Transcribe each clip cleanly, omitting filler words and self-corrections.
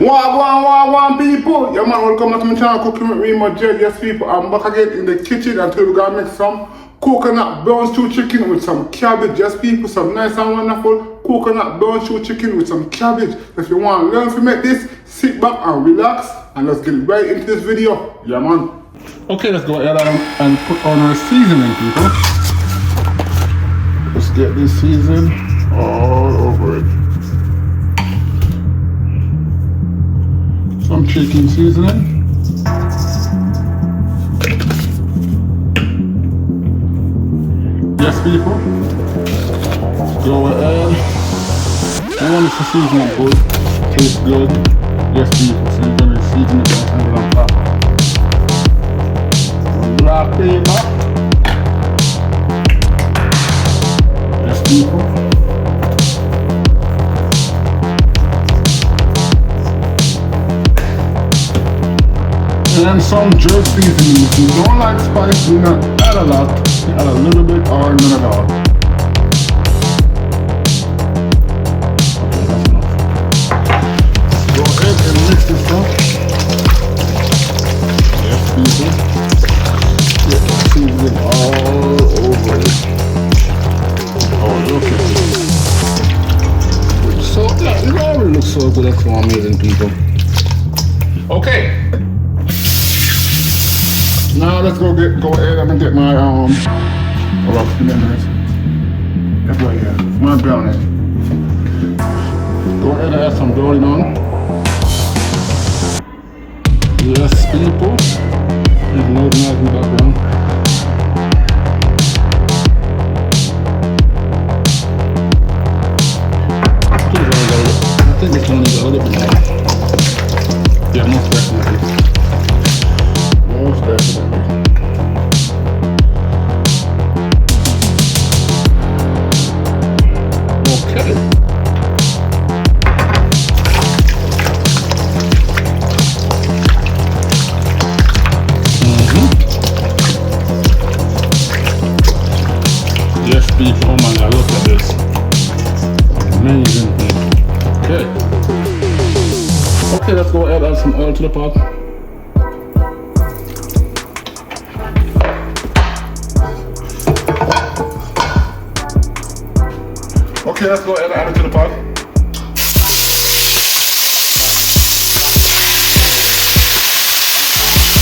Wagwan people! Yeah man, welcome back to my channel Cooking with Remodread. Yes people, I'm back again in the kitchen and today we're gonna make some coconut brown stew chicken with some cabbage. Yes people, some nice and wonderful coconut brown stew chicken with some cabbage. If you want to learn to make this, sit back and relax and let's get right into this video. Yeah man. Okay, let's go ahead and put on our seasoning people. Let's get this seasoning all over it. Some chicken seasoning. Yes people, go ahead. I want it to season it good, tastes good. Yes people, so you're going to season it on top. Black pepper. Yes people. And some jerk seasoning. If you don't like spice, do not add a lot. Add a little bit or none at all. Okay, that's enough. Go ahead and mix this up. Yes, people. Get the seasoning all over it. Oh, look at this. So, yeah, it already looks so good. That's so amazing, people. Okay. Now let's go ahead and get my rough lemons. That's right here. My brownie. Go ahead and add some brownie on. Yes, people. There's loading out in the background. I think it's only a little bit more. Yeah, most definitely. Most definitely. Okay. Yes, people. Oh my God, look at this. Amazing thing. Okay. Okay, let's go ahead and add some oil to the pot. Okay, let's go ahead and add it to the pot.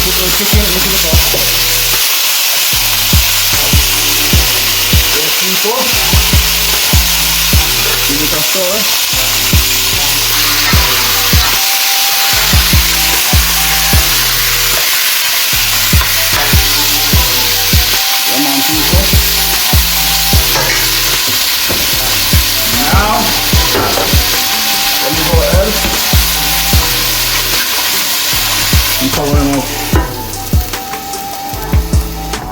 Put the chicken into the pot. Yes, people. Give it a stir. Come on, people. Now, let me go ahead and cover them up.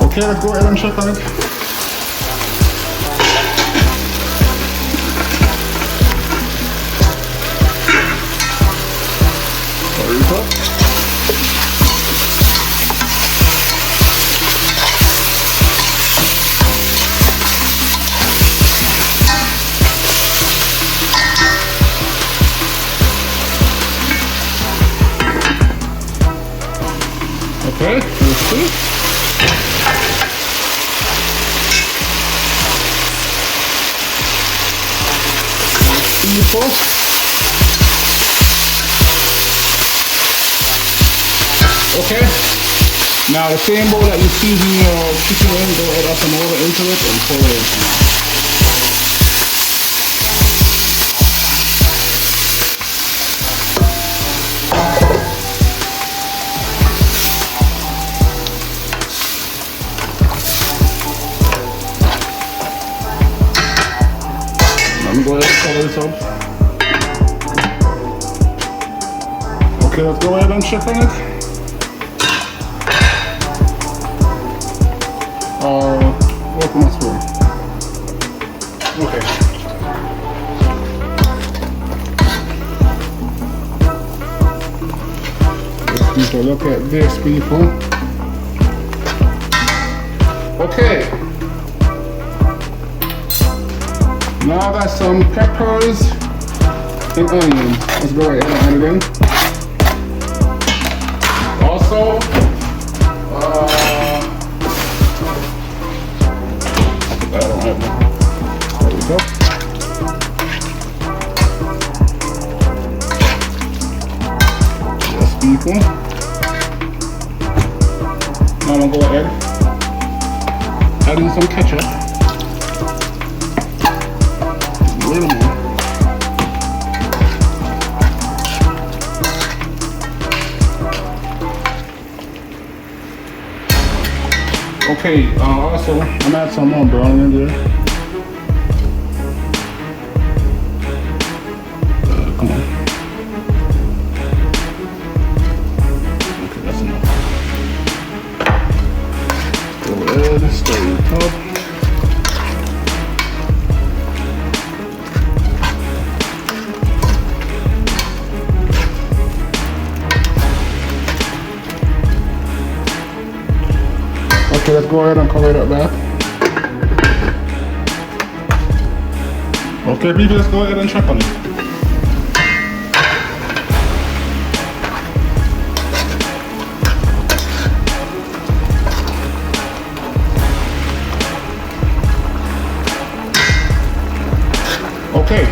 Okay, let's go ahead and check on it. Sorry, sir. Okay, let's see. People. Okay. Now the same bowl that you season your chicken in, go ahead and add some water into it and pour it in. Go ahead and cover this up. Okay, let's go ahead and check on it. Open my spoon. Okay. Let's take a look at this, people. Okay. Now I got some peppers and onion. Let's go ahead and add it in. people. Now I'm gonna go ahead, add in some ketchup. A little more. Okay, also, I'm gonna add some more browning in there. Come on. Okay, that's enough. Go ahead, stir it up. Okay, let's go ahead and cover it up back. Okay, people, let's go ahead and check on it. Okay,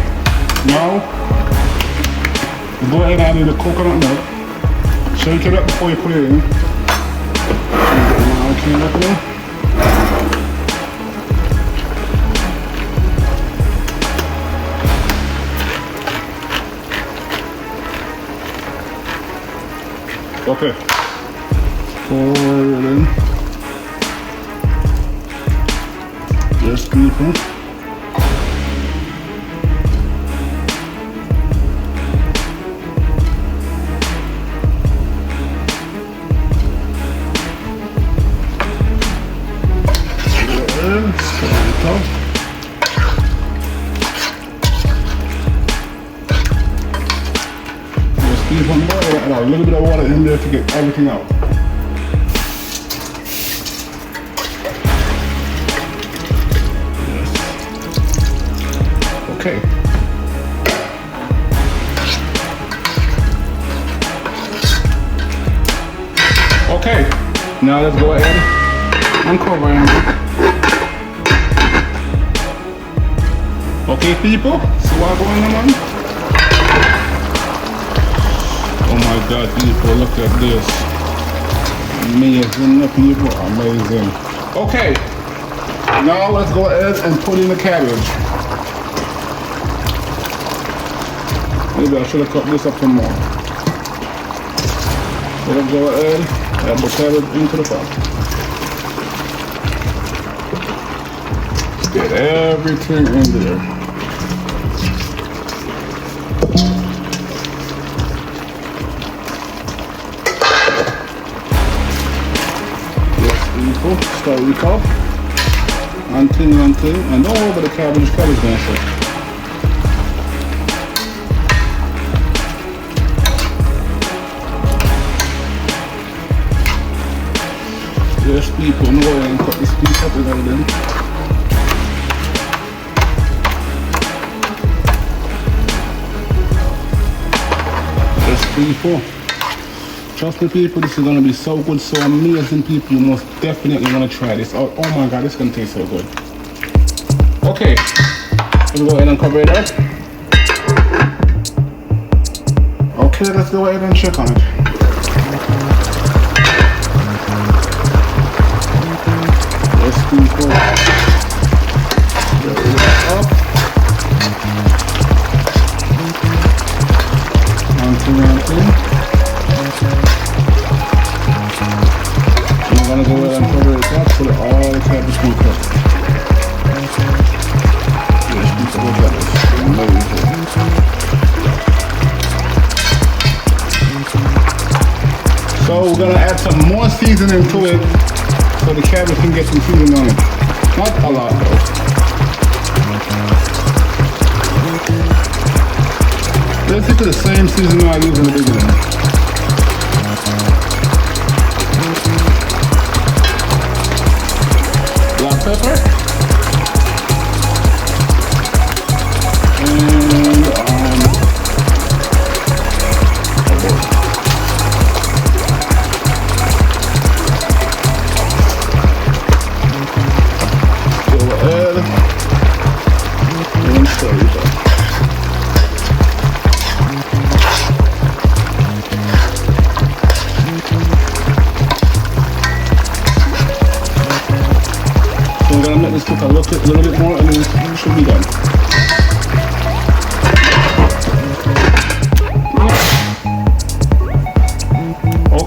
now go ahead and add in the coconut milk. Shake it up before you put it in. Clean up now. Okay. Pour it in. Yes, people. A little bit of water in there to get everything out. Yes. Okay. Okay. Now let's go ahead and cover it. Okay, people. See what's going on? Oh my God, people, look at this. Amazing, people, amazing. Okay, now let's go ahead and put in the cabbage. Maybe I should have cut this up some more. So let's go ahead and add the cabbage into the pot. Get everything in there. Stir it up until and don't over the cabbage dancer. Yes, people, no way and cut this piece up without them. Yes, people. Trust me, people, this is going to be so good, so amazing, people. You must definitely want to try this. Oh my God, this is going to taste so good. Okay, let's go ahead and cover it up. Okay, let's go ahead and check on it. Yes, people. Get it up. Until. I'm gonna go ahead and cover it up so that all the cabbage can cook. Yes, people, look at this. Amazing. So we're gonna add some more seasoning to it so the cabbage can get some seasoning on it. Not a lot though. Basically the same seasoning I used in the beginning. Black pepper and go ahead and stir it up.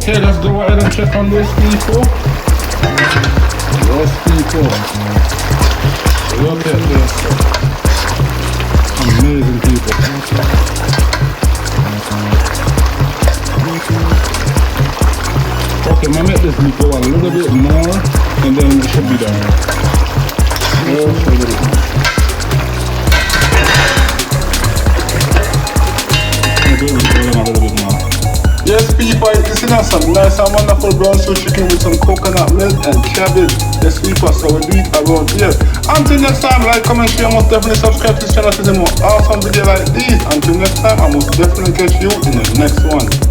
Okay, let's go ahead and check on those people. Those people. Look at this. Amazing people. Okay, I'm gonna make this go a little bit more and then it should be done. Just a little bit more. I'm gonna do it a little bit more. Yes, people, this is some nice and wonderful brown stew chicken with some coconut milk and cabbage. Yes, people, so we do it around here. Until next time, like, comment, share, most definitely subscribe to this channel to see more awesome videos like these. Until next time, I most definitely catch you in the next one.